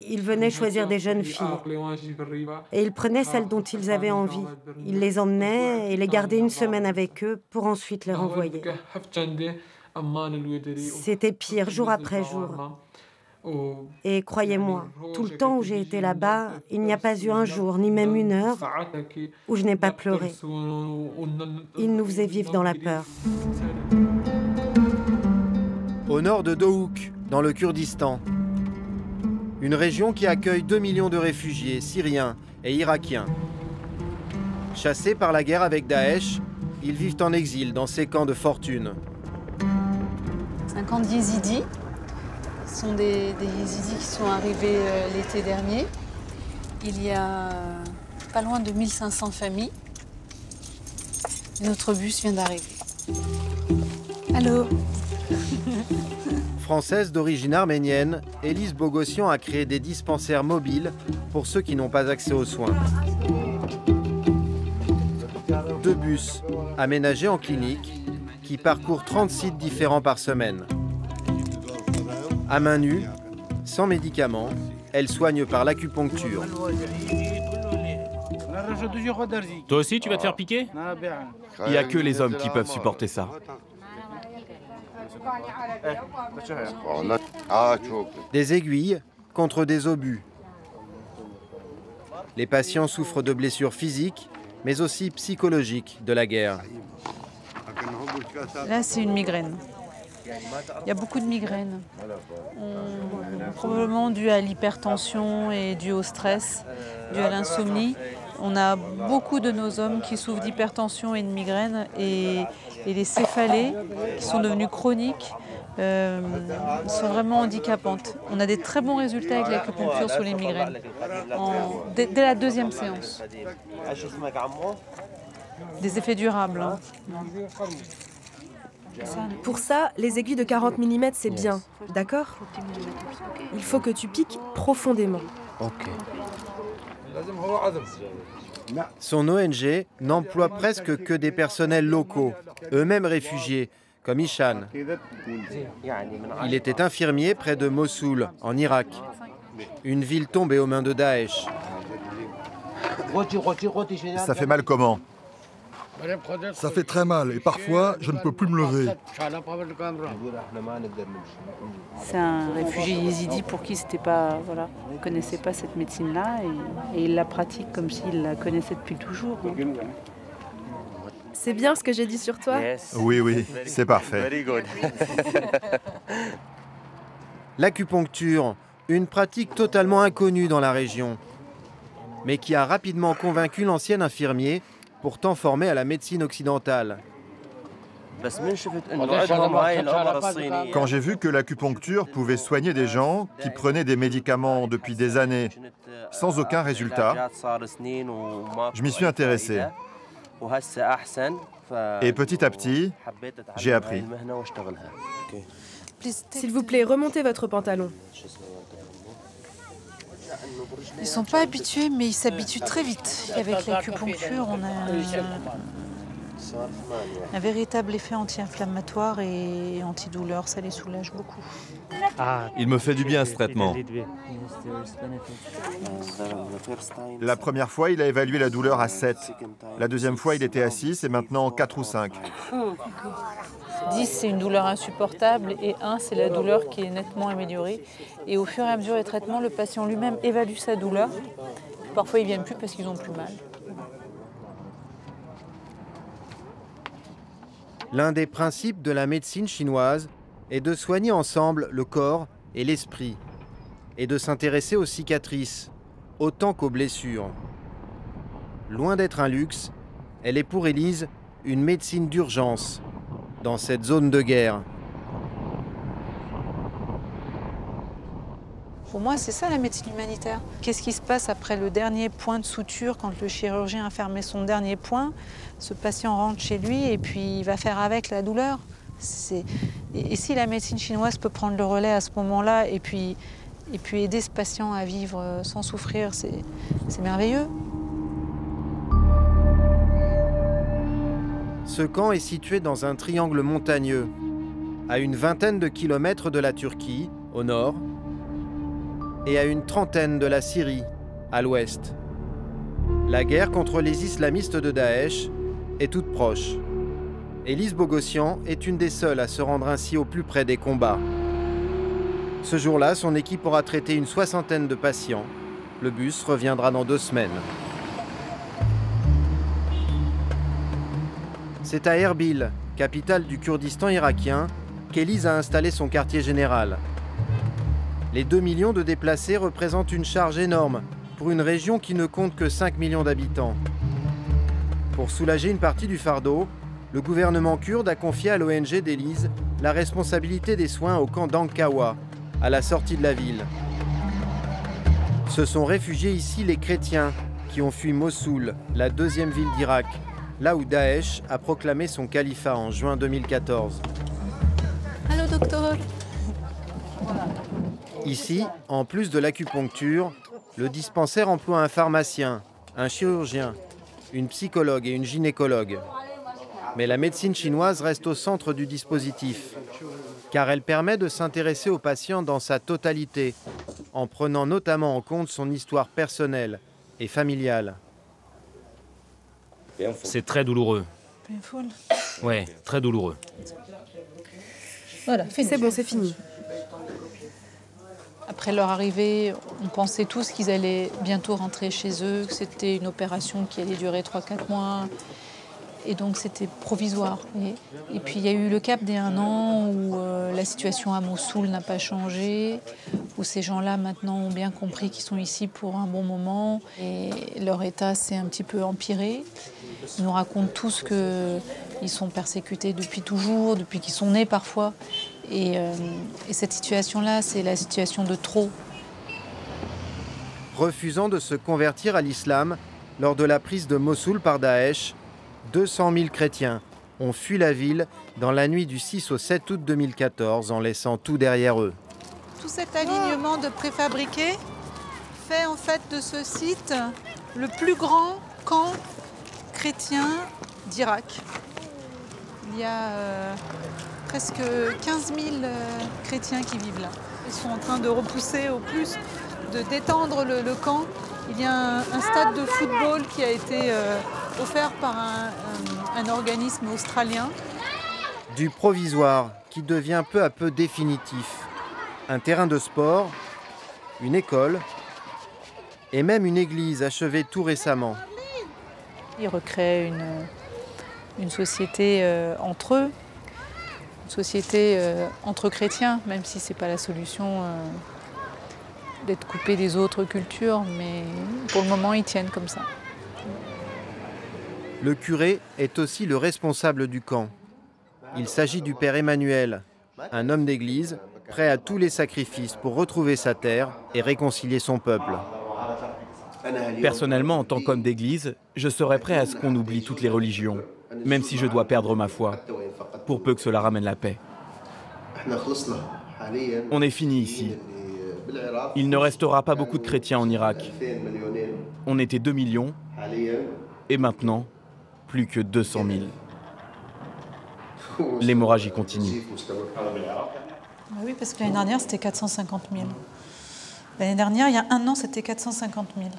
Ils venaient choisir des jeunes filles et ils prenaient celles dont ils avaient envie. Ils les emmenaient et les gardaient une semaine avec eux pour ensuite les renvoyer. C'était pire, jour après jour. Et croyez-moi, tout le temps où j'ai été là-bas, il n'y a pas eu un jour, ni même une heure, où je n'ai pas pleuré. Ils nous faisaient vivre dans la peur. Au nord de Dohuk, dans le Kurdistan, une région qui accueille 2 millions de réfugiés syriens et irakiens. Chassés par la guerre avec Daesh, ils vivent en exil dans ces camps de fortune. 50 yézidis. Ce sont des yézidis qui sont arrivés l'été dernier. Il y a pas loin de 1500 familles. Et notre bus vient d'arriver. Allô. Française d'origine arménienne, Élise Bogossian a créé des dispensaires mobiles pour ceux qui n'ont pas accès aux soins. 2 bus aménagés en clinique qui parcourent 30 sites différents par semaine. À main nue, sans médicaments, elle soigne par l'acupuncture. Toi aussi, tu vas te faire piquer? Il n'y a que les hommes qui peuvent supporter ça. Des aiguilles contre des obus. Les patients souffrent de blessures physiques, mais aussi psychologiques de la guerre. Là, c'est une migraine. Il y a beaucoup de migraines, probablement dû à l'hypertension et dû au stress, dû à l'insomnie. On a beaucoup de nos hommes qui souffrent d'hypertension et de migraines et les céphalées, qui sont devenues chroniques, sont vraiment handicapantes. On a des très bons résultats avec l'acupuncture sur les migraines, dès la 2e séance. Des effets durables. Hein. Pour ça, les aiguilles de 40 mm, c'est bien, d'accord? Il faut que tu piques profondément. Ok. Son ONG n'emploie presque que des personnels locaux, eux-mêmes réfugiés, comme Ishan. Il était infirmier près de Mossoul, en Irak, une ville tombée aux mains de Daesh. Ça fait mal comment? Ça fait très mal et parfois je ne peux plus me lever. C'est un réfugié yézidi pour qui c'était pas, voilà, ne connaissait pas cette médecine-là et il la pratique comme s'il la connaissait depuis toujours. C'est bien ce que j'ai dit sur toi? Oui, oui, c'est parfait. L'acupuncture, une pratique totalement inconnue dans la région, mais qui a rapidement convaincu l'ancien infirmier, pourtant formé à la médecine occidentale. Quand j'ai vu que l'acupuncture pouvait soigner des gens qui prenaient des médicaments depuis des années sans aucun résultat, je m'y suis intéressé. Et petit à petit, j'ai appris. S'il vous plaît, remontez votre pantalon. Ils ne sont pas habitués, mais ils s'habituent très vite. Avec l'acupuncture, on a un véritable effet anti-inflammatoire et antidouleur. Ça les soulage beaucoup. Il me fait du bien ce traitement. La première fois, il a évalué la douleur à 7. La deuxième fois, il était à 6 et maintenant 4 ou 5. 10, c'est une douleur insupportable et 1, c'est la douleur qui est nettement améliorée. Et au fur et à mesure des traitements, le patient lui-même évalue sa douleur. Parfois, ils ne viennent plus parce qu'ils ont plus mal. L'un des principes de la médecine chinoise est de soigner ensemble le corps et l'esprit, et de s'intéresser aux cicatrices, autant qu'aux blessures. Loin d'être un luxe, elle est pour Élise une médecine d'urgence dans cette zone de guerre. Pour moi, c'est ça la médecine humanitaire. Qu'est-ce qui se passe après le dernier point de suture, quand le chirurgien a fermé son dernier point? Ce patient rentre chez lui et puis il va faire avec la douleur. Et si la médecine chinoise peut prendre le relais à ce moment-là et puis aider ce patient à vivre sans souffrir, c'est merveilleux. Ce camp est situé dans un triangle montagneux, à une vingtaine de kilomètres de la Turquie, au nord, et à une trentaine de la Syrie, à l'ouest. La guerre contre les islamistes de Daesh est toute proche. Élise Bogossian est une des seules à se rendre ainsi au plus près des combats. Ce jour-là, son équipe aura traité une soixantaine de patients. Le bus reviendra dans 2 semaines. C'est à Erbil, capitale du Kurdistan irakien, qu'Élise a installé son quartier général. Les 2 millions de déplacés représentent une charge énorme pour une région qui ne compte que 5 millions d'habitants. Pour soulager une partie du fardeau, le gouvernement kurde a confié à l'ONG d'Élise la responsabilité des soins au camp d'Ankawa, à la sortie de la ville. Se sont réfugiés ici les chrétiens qui ont fui Mossoul, la 2e ville d'Irak, là où Daesh a proclamé son califat en juin 2014. Allô, docteur. Ici, en plus de l'acupuncture, le dispensaire emploie un pharmacien, un chirurgien, une psychologue et une gynécologue. Mais la médecine chinoise reste au centre du dispositif, car elle permet de s'intéresser au patient dans sa totalité, en prenant notamment en compte son histoire personnelle et familiale. C'est très douloureux. Ouais, très douloureux. Voilà, c'est bon, c'est fini. Après leur arrivée, on pensait tous qu'ils allaient bientôt rentrer chez eux, que c'était une opération qui allait durer 3-4 mois. Et donc c'était provisoire. Et puis il y a eu le cap des 1 an où la situation à Mossoul n'a pas changé, où ces gens-là maintenant ont bien compris qu'ils sont ici pour un bon moment et leur état s'est un petit peu empiré. Ils nous racontent tous qu'ils sont persécutés depuis toujours, depuis qu'ils sont nés parfois. Et cette situation-là, c'est la situation de trop. Refusant de se convertir à l'islam lors de la prise de Mossoul par Daesh, 200 000 chrétiens ont fui la ville dans la nuit du 6 au 7 août 2014 en laissant tout derrière eux. Tout cet alignement de préfabriqués fait en fait de ce site le plus grand camp chrétien d'Irak. Il y a presque 15 000 chrétiens qui vivent là. Ils sont en train de repousser au plus, de détendre le camp. Il y a un stade de football qui a été offert par un organisme australien. Du provisoire qui devient peu à peu définitif. Un terrain de sport, une école et même une église achevée tout récemment. Ils recréent une société entre eux, une société entre chrétiens, même si ce n'est pas la solution d'être coupés des autres cultures, mais pour le moment, ils tiennent comme ça. Le curé est aussi le responsable du camp. Il s'agit du père Emmanuel, un homme d'église, prêt à tous les sacrifices pour retrouver sa terre et réconcilier son peuple. Personnellement, en tant qu'homme d'église, je serais prêt à ce qu'on oublie toutes les religions, même si je dois perdre ma foi, pour peu que cela ramène la paix. On est fini ici. Il ne restera pas beaucoup de chrétiens en Irak. On était 2 millions, et maintenant, plus que 200 000. L'hémorragie continue. Oui, parce que l'année dernière, c'était 450 000. L'année dernière, il y a 1 an, c'était 450 000.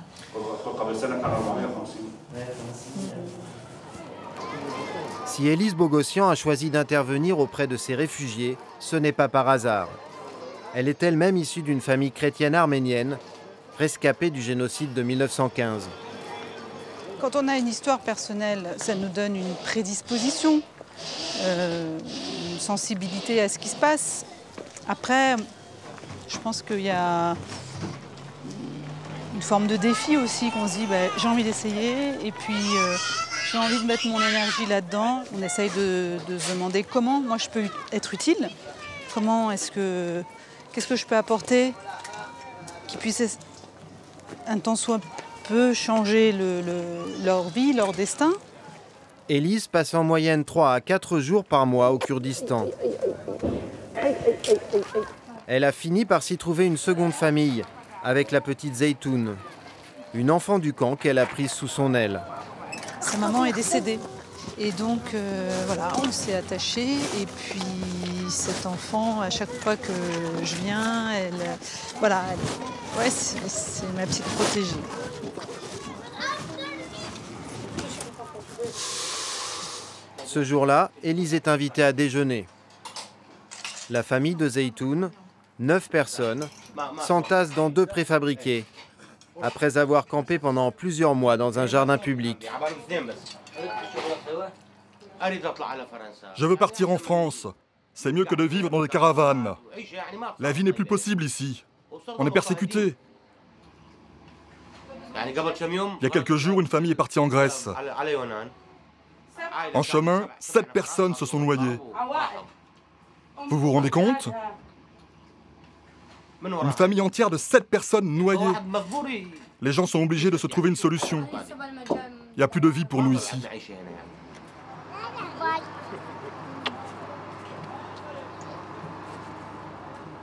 Si Élise Bogossian a choisi d'intervenir auprès de ces réfugiés, ce n'est pas par hasard. Elle est elle-même issue d'une famille chrétienne arménienne, rescapée du génocide de 1915. Quand on a une histoire personnelle, ça nous donne une prédisposition, une sensibilité à ce qui se passe. Après, je pense qu'il y a une forme de défi aussi, qu'on se dit j'ai envie d'essayer et puis j'ai envie de mettre mon énergie là-dedans. On essaye de se demander comment moi je peux être utile, qu'est-ce que je peux apporter qui puisse un temps soit peu changer leur vie, leur destin. Élise passe en moyenne 3 à 4 jours par mois au Kurdistan. Elle a fini par s'y trouver une seconde famille, avec la petite Zeytoun, une enfant du camp qu'elle a prise sous son aile. Sa maman est décédée. Et donc, voilà, on s'est attachés. Et puis, cet enfant, à chaque fois que je viens, voilà, ouais, c'est ma petite protégée. Ce jour-là, Élise est invitée à déjeuner. La famille de Zeytoun, 9 personnes, s'entasse dans 2 préfabriqués, après avoir campé pendant plusieurs mois dans un jardin public. Je veux partir en France. C'est mieux que de vivre dans des caravanes. La vie n'est plus possible ici. On est persécutés. Il y a quelques jours, une famille est partie en Grèce. En chemin, 7 personnes se sont noyées. Vous vous rendez compte? Une famille entière de 7 personnes noyées. Les gens sont obligés de se trouver une solution. Il n'y a plus de vie pour nous ici.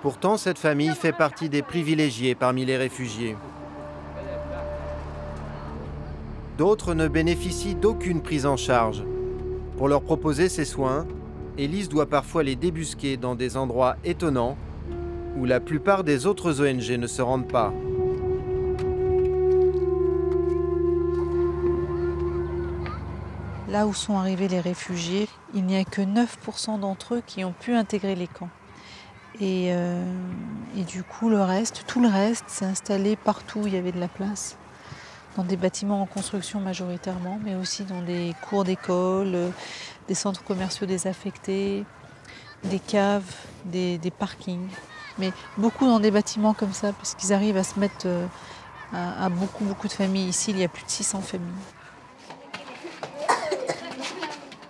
Pourtant, cette famille fait partie des privilégiés parmi les réfugiés. D'autres ne bénéficient d'aucune prise en charge. Pour leur proposer ces soins, Élise doit parfois les débusquer dans des endroits étonnants où la plupart des autres ONG ne se rendent pas. Là où sont arrivés les réfugiés, il n'y a que 9% d'entre eux qui ont pu intégrer les camps. Et du coup, tout le reste s'est installé partout où il y avait de la place. Dans des bâtiments en construction majoritairement, mais aussi dans des cours d'école, des centres commerciaux désaffectés, des caves, des parkings. Mais beaucoup dans des bâtiments comme ça, parce qu'ils arrivent à se mettre à beaucoup de familles. Ici, il y a plus de 600 familles.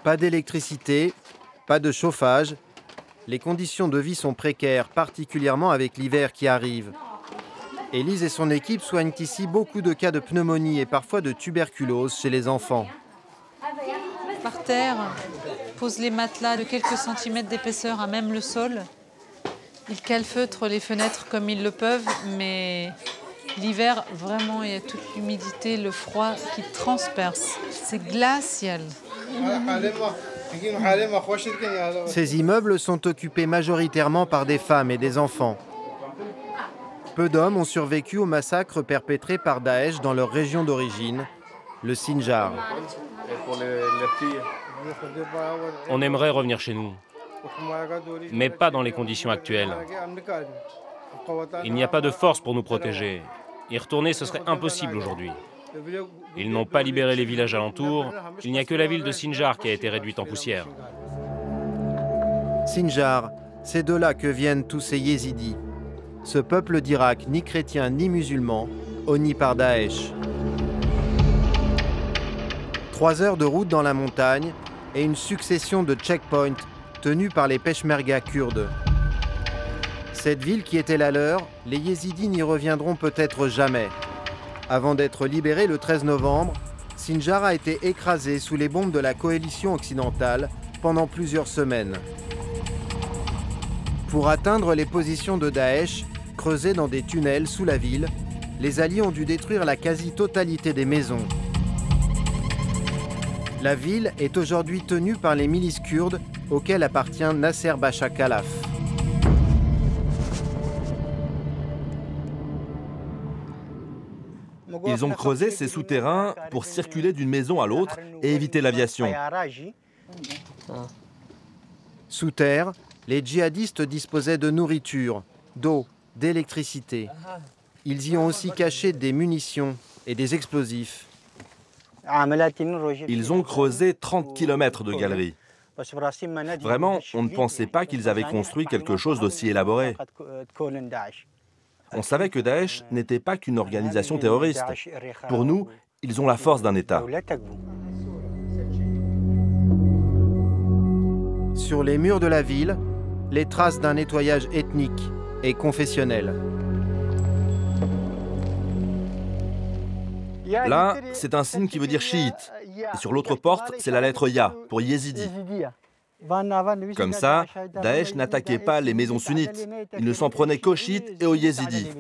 Pas d'électricité, pas de chauffage. Les conditions de vie sont précaires, particulièrement avec l'hiver qui arrive. Élise et son équipe soignent ici beaucoup de cas de pneumonie et parfois de tuberculose chez les enfants. Par terre, posent les matelas de quelques centimètres d'épaisseur à même le sol. Ils calfeutrent les fenêtres comme ils le peuvent, mais l'hiver, vraiment, il y a toute l'humidité, le froid qui transperce. C'est glacial. Ces immeubles sont occupés majoritairement par des femmes et des enfants. Peu d'hommes ont survécu au massacre perpétré par Daesh dans leur région d'origine, le Sinjar. On aimerait revenir chez nous, mais pas dans les conditions actuelles. Il n'y a pas de force pour nous protéger. Y retourner, ce serait impossible aujourd'hui. Ils n'ont pas libéré les villages alentours. Il n'y a que la ville de Sinjar qui a été réduite en poussière. Sinjar, c'est de là que viennent tous ces yézidis. Ce peuple d'Irak, ni chrétien ni musulman, honni par Daesh. 3 heures de route dans la montagne et une succession de checkpoints tenus par les peshmerga kurdes. Cette ville qui était la leur, les yézidis n'y reviendront peut-être jamais. Avant d'être libérés le 13 novembre, Sinjar a été écrasé sous les bombes de la coalition occidentale pendant plusieurs semaines. Pour atteindre les positions de Daesh, creusées dans des tunnels sous la ville, les Alliés ont dû détruire la quasi-totalité des maisons. La ville est aujourd'hui tenue par les milices kurdes auxquelles appartient Nasser Bacha Khalaf. Ils ont creusé ces souterrains pour circuler d'une maison à l'autre et éviter l'aviation. Sous terre, les djihadistes disposaient de nourriture, d'eau, d'électricité. Ils y ont aussi caché des munitions et des explosifs. Ils ont creusé 30 km de galeries. Vraiment, on ne pensait pas qu'ils avaient construit quelque chose d'aussi élaboré. On savait que Daesh n'était pas qu'une organisation terroriste. Pour nous, ils ont la force d'un État. Sur les murs de la ville, les traces d'un nettoyage ethnique et confessionnel. Là, c'est un signe qui veut dire chiite. Et sur l'autre porte, c'est la lettre Ya, pour Yézidi. Comme ça, Daesh n'attaquait pas les maisons sunnites. Il ne s'en prenait qu'aux chiites et aux yézidis.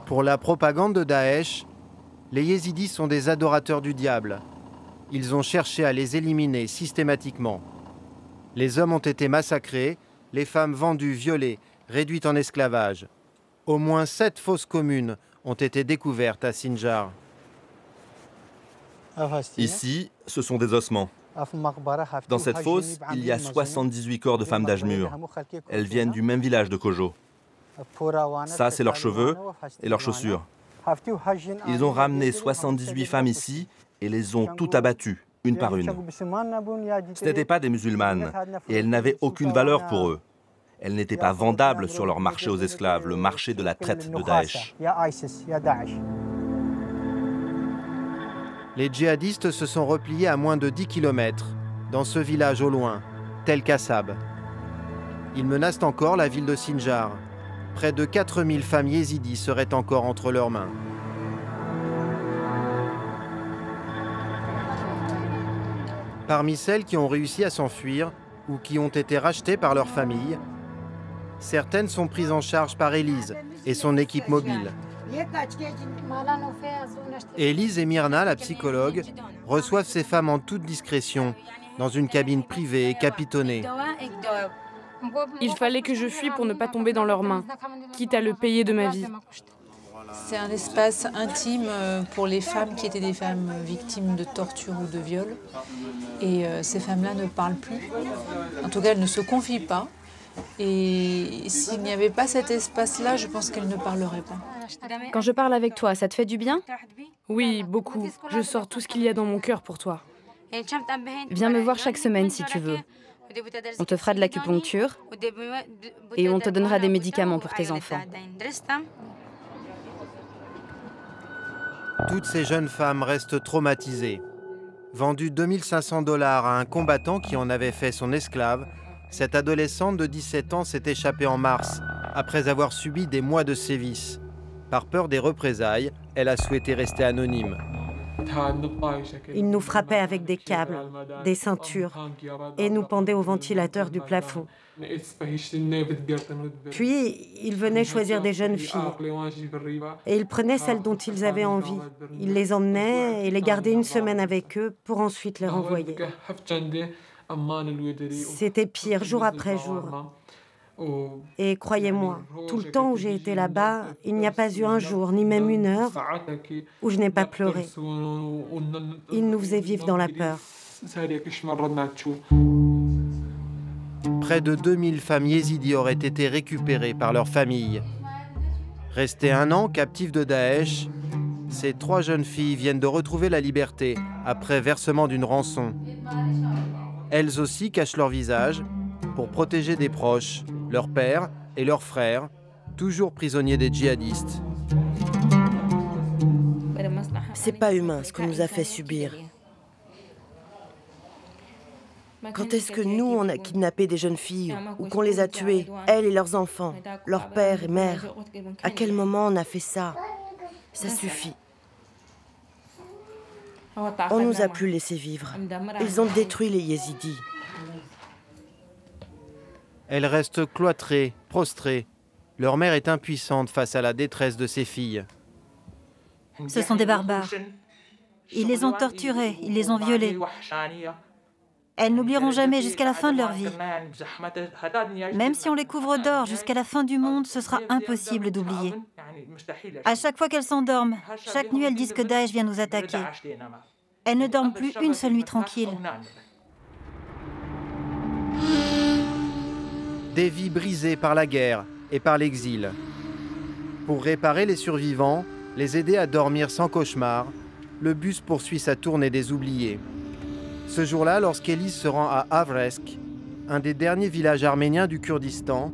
Pour la propagande de Daesh, les yézidis sont des adorateurs du diable. Ils ont cherché à les éliminer systématiquement. Les hommes ont été massacrés, les femmes vendues, violées, réduites en esclavage. Au moins 7 fosses communes ont été découvertes à Sinjar. Ici, ce sont des ossements. Dans cette fosse, il y a 78 corps de femmes d'âge mûr. Elles viennent du même village de Kojo. Ça, c'est leurs cheveux et leurs chaussures. Ils ont ramené 78 femmes ici et les ont toutes abattues, une par une. Ce n'étaient pas des musulmanes et elles n'avaient aucune valeur pour eux. Elles n'étaient pas vendables sur leur marché aux esclaves, le marché de la traite de Daesh. Les djihadistes se sont repliés à moins de 10 km, dans ce village au loin, Tel Kassab. Ils menacent encore la ville de Sinjar. Près de 4000 femmes yézidis seraient encore entre leurs mains. Parmi celles qui ont réussi à s'enfuir ou qui ont été rachetées par leur famille, certaines sont prises en charge par Élise et son équipe mobile. Élise et Myrna, la psychologue, reçoivent ces femmes en toute discrétion, dans une cabine privée et capitonnée. Il fallait que je fuis pour ne pas tomber dans leurs mains, quitte à le payer de ma vie. C'est un espace intime pour les femmes qui étaient des femmes victimes de torture ou de viol. Et ces femmes-là ne parlent plus. En tout cas, elles ne se confient pas. Et s'il n'y avait pas cet espace-là, je pense qu'elles ne parleraient pas. Quand je parle avec toi, ça te fait du bien? Oui, beaucoup. Je sors tout ce qu'il y a dans mon cœur pour toi. Viens me voir chaque semaine si tu veux. On te fera de l'acupuncture et on te donnera des médicaments pour tes enfants. Toutes ces jeunes femmes restent traumatisées. Vendue 2500 $ à un combattant qui en avait fait son esclave, cette adolescente de 17 ans s'est échappée en mars, après avoir subi des mois de sévices. Par peur des représailles, elle a souhaité rester anonyme. Ils nous frappaient avec des câbles, des ceintures, et nous pendaient au ventilateur du plafond. Puis, ils venaient choisir des jeunes filles, et ils prenaient celles dont ils avaient envie. Ils les emmenaient et les gardaient une semaine avec eux pour ensuite les renvoyer. C'était pire, jour après jour. Et croyez-moi, tout le temps où j'ai été là-bas, il n'y a pas eu un jour, ni même une heure, où je n'ai pas pleuré. Ils nous faisaient vivre dans la peur. Près de 2000 femmes yézidis auraient été récupérées par leurs familles. Restées 1 an captives de Daesh, ces 3 jeunes filles viennent de retrouver la liberté après versement d'une rançon. Elles aussi cachent leur visage pour protéger des proches, leur père et leurs frères, toujours prisonniers des djihadistes. C'est pas humain ce qu'on nous a fait subir. Quand est-ce que nous, on a kidnappé des jeunes filles ou qu'on les a tuées, elles et leurs enfants, leurs pères et mères? À quel moment on a fait ça? Ça suffit. On nous a plus laissé vivre. Ils ont détruit les Yézidis. Elles restent cloîtrées, prostrées. Leur mère est impuissante face à la détresse de ses filles. Ce sont des barbares. Ils les ont torturées, ils les ont violées. Elles n'oublieront jamais jusqu'à la fin de leur vie. Même si on les couvre d'or jusqu'à la fin du monde, ce sera impossible d'oublier. À chaque fois qu'elles s'endorment, chaque nuit elles disent que Daesh vient nous attaquer. Elles ne dorment plus une seule nuit tranquille. Des vies brisées par la guerre et par l'exil. Pour réparer les survivants, les aider à dormir sans cauchemar, le bus poursuit sa tournée des oubliés. Ce jour-là, lorsqu'Élise se rend à Avresk, un des derniers villages arméniens du Kurdistan,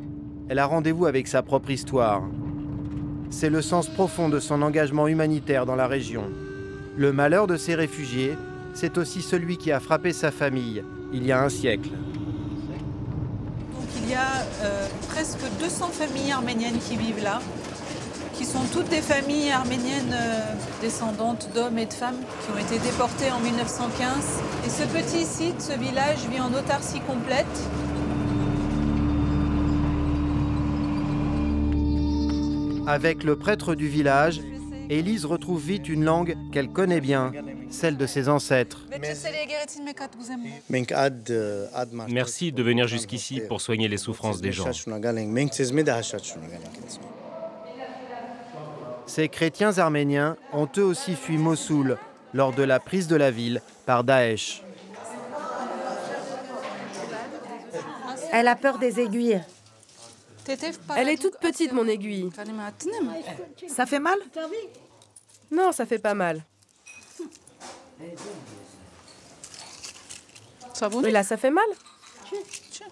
elle a rendez-vous avec sa propre histoire. C'est le sens profond de son engagement humanitaire dans la région. Le malheur de ces réfugiés, c'est aussi celui qui a frappé sa famille il y a un siècle. Donc, il y a presque 200 familles arméniennes qui vivent là, qui sont toutes des familles arméniennes descendantes d'hommes et de femmes qui ont été déportés en 1915. Et ce petit site, ce village, vit en autarcie complète. Avec le prêtre du village, Élise retrouve vite une langue qu'elle connaît bien, celle de ses ancêtres. Merci de venir jusqu'ici pour soigner les souffrances des gens. Ces chrétiens arméniens ont eux aussi fui Mossoul lors de la prise de la ville par Daesh. Elle a peur des aiguilles. Elle est toute petite, mon aiguille. Ça fait mal? Non, ça fait pas mal. Mais là, ça fait mal?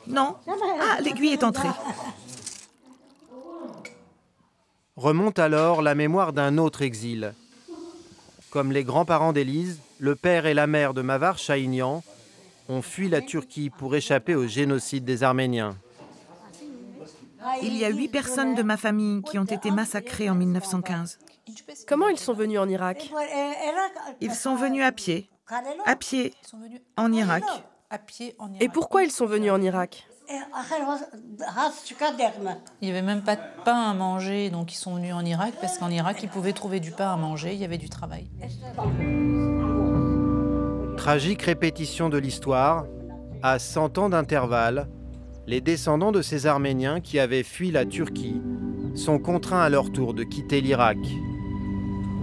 Non. Ah, l'aiguille est entrée. Remonte alors la mémoire d'un autre exil. Comme les grands-parents d'Élise, le père et la mère de Mavar Şahinyan ont fui la Turquie pour échapper au génocide des Arméniens. Il y a 8 personnes de ma famille qui ont été massacrées en 1915. Comment ils sont venus en Irak? Ils sont venus à pied, en Irak. Et pourquoi ils sont venus en Irak? Il n'y avait même pas de pain à manger, donc ils sont venus en Irak parce qu'en Irak, ils pouvaient trouver du pain à manger, il y avait du travail. Tragique répétition de l'histoire, à 100 ans d'intervalle, les descendants de ces Arméniens qui avaient fui la Turquie sont contraints à leur tour de quitter l'Irak.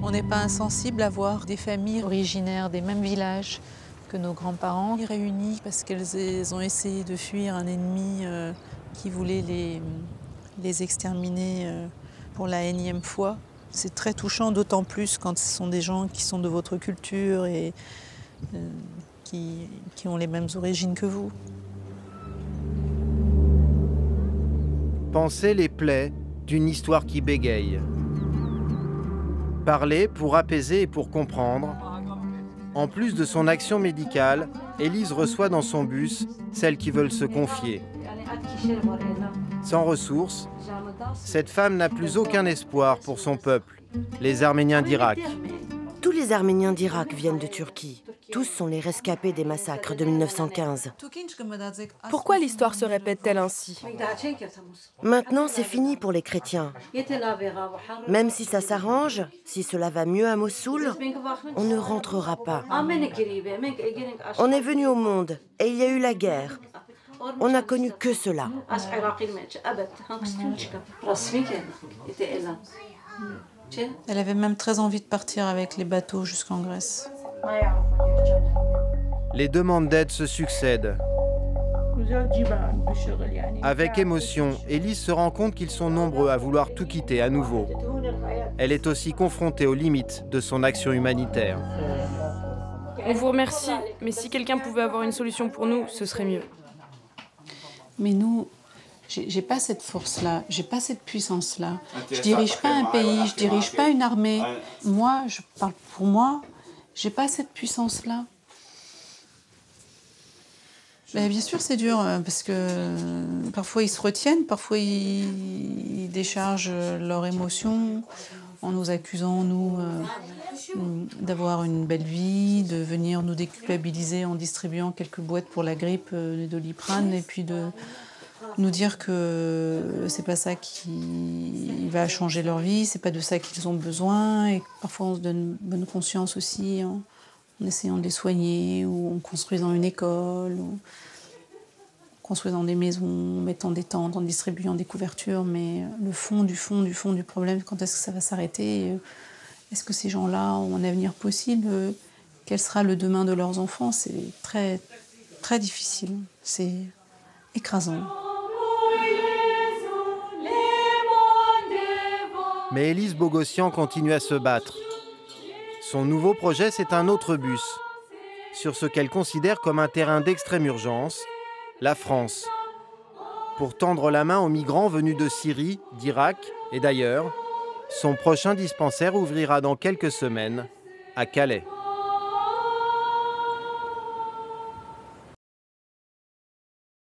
On n'est pas insensible à voir des familles originaires des mêmes villages que nos grands-parents réunis parce qu'elles ont essayé de fuir un ennemi qui voulait les exterminer pour la énième fois. C'est très touchant, d'autant plus quand ce sont des gens qui sont de votre culture et qui ont les mêmes origines que vous. Pensez les plaies d'une histoire qui bégaye. Parler pour apaiser et pour comprendre. En plus de son action médicale, Élise reçoit dans son bus celles qui veulent se confier. Sans ressources, cette femme n'a plus aucun espoir pour son peuple, les Arméniens d'Irak. Tous les Arméniens d'Irak viennent de Turquie. Tous sont les rescapés des massacres de 1915. Pourquoi l'histoire se répète-t-elle ainsi? Maintenant, c'est fini pour les chrétiens. Même si ça s'arrange, si cela va mieux à Mossoul, on ne rentrera pas. On est venu au monde et il y a eu la guerre. On n'a connu que cela. Elle avait même très envie de partir avec les bateaux jusqu'en Grèce. Les demandes d'aide se succèdent. Avec émotion, Élise se rend compte qu'ils sont nombreux à vouloir tout quitter à nouveau. Elle est aussi confrontée aux limites de son action humanitaire. On vous remercie, mais si quelqu'un pouvait avoir une solution pour nous, ce serait mieux. Mais nous, j'ai pas cette force-là, j'ai pas cette puissance-là. Je dirige pas un pays, je dirige pas une armée. Moi, je parle pour moi, j'ai pas cette puissance-là. Mais bien sûr, c'est dur, parce que parfois ils se retiennent, parfois ils déchargent leurs émotions en nous accusant, nous, d'avoir une belle vie, de venir nous déculpabiliser en distribuant quelques boîtes pour la grippe de Doliprane, et puis de nous dire que c'est pas ça qui va changer leur vie, c'est pas de ça qu'ils ont besoin, et parfois on se donne bonne conscience aussi en essayant de les soigner, ou en construisant une école, ou en construisant des maisons, en mettant des tentes, en distribuant des couvertures, mais le fond du problème, quand est-ce que ça va s'arrêter? Est-ce que ces gens-là ont un avenir possible? Quel sera le demain de leurs enfants? C'est très, très difficile, c'est écrasant. Mais Élise Bogossian continue à se battre. Son nouveau projet, c'est un autre bus, sur ce qu'elle considère comme un terrain d'extrême urgence, la France. Pour tendre la main aux migrants venus de Syrie, d'Irak et d'ailleurs, son prochain dispensaire ouvrira dans quelques semaines à Calais.